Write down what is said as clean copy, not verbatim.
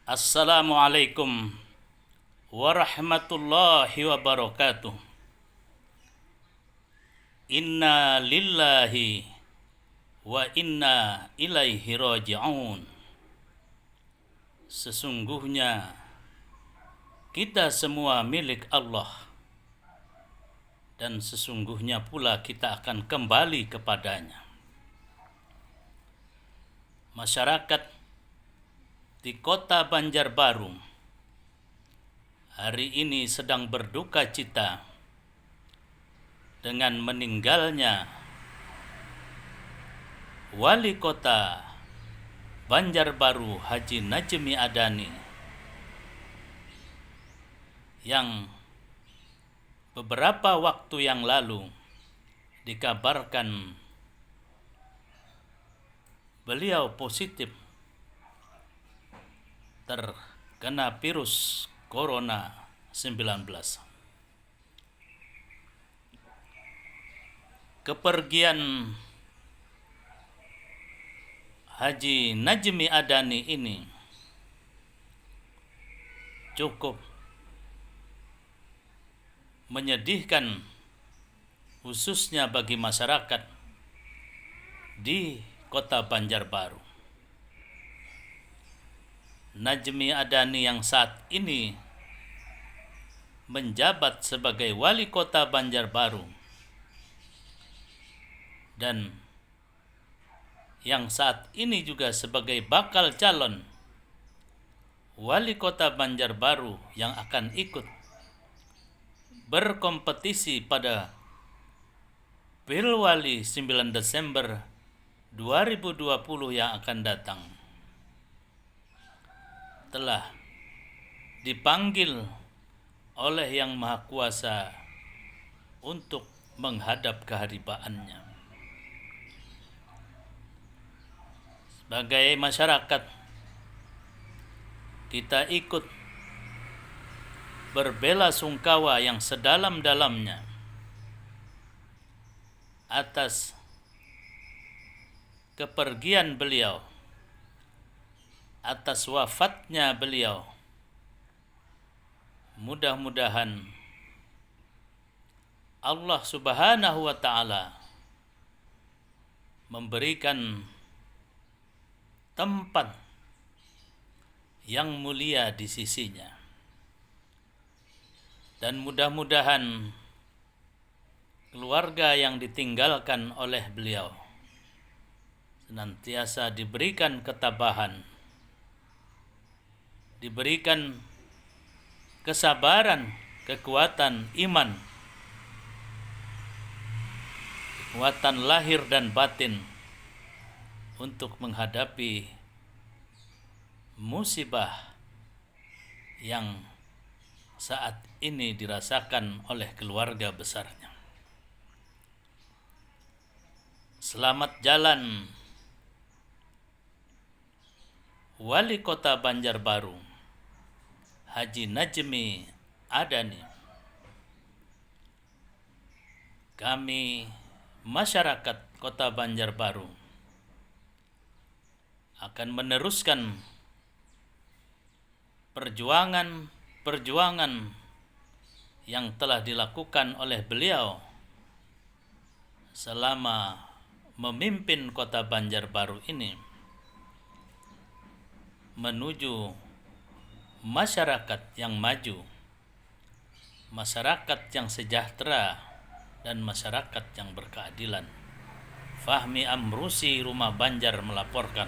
Assalamualaikum warahmatullahi wabarakatuh. Inna lillahi wa inna ilaihi raji'un. Sesungguhnya kita semua milik Allah, dan sesungguhnya pula kita akan kembali kepadanya. Masyarakat di kota Banjarbaru hari ini sedang berduka cita dengan meninggalnya Wali Kota Banjarbaru Haji Najmi Adani yang beberapa waktu yang lalu dikabarkan beliau positif terkena virus Corona 19. Kepergian Haji Najmi Adani ini cukup menyedihkan, khususnya bagi masyarakat di kota Banjarbaru. Najmi Adani yang saat ini menjabat sebagai wali kota Banjarbaru dan yang saat ini juga sebagai bakal calon wali kota Banjarbaru yang akan ikut berkompetisi pada Pilwali 9 Desember 2020 yang akan datang, telah dipanggil oleh Yang Maha Kuasa untuk menghadap kehadipaannya. Sebagai masyarakat, kita ikut berbelasungkawa yang sedalam-dalamnya atas kepergian beliau, atas wafatnya beliau. Mudah-mudahan Allah Subhanahu wa Ta'ala memberikan tempat yang mulia di sisinya, dan mudah-mudahan keluarga yang ditinggalkan oleh beliau senantiasa diberikan ketabahan, diberikan kesabaran, kekuatan iman, kekuatan lahir dan batin untuk menghadapi musibah yang saat ini dirasakan oleh keluarga besarnya. Selamat jalan Wali Kota Banjarbaru Haji Najmi Adani. Kami masyarakat Kota Banjarbaru akan meneruskan perjuangan yang telah dilakukan oleh beliau selama memimpin Kota Banjarbaru ini menuju masyarakat yang maju, masyarakat yang sejahtera, dan masyarakat yang berkeadilan. Fahmi Amrusi, Rumah Banjar melaporkan.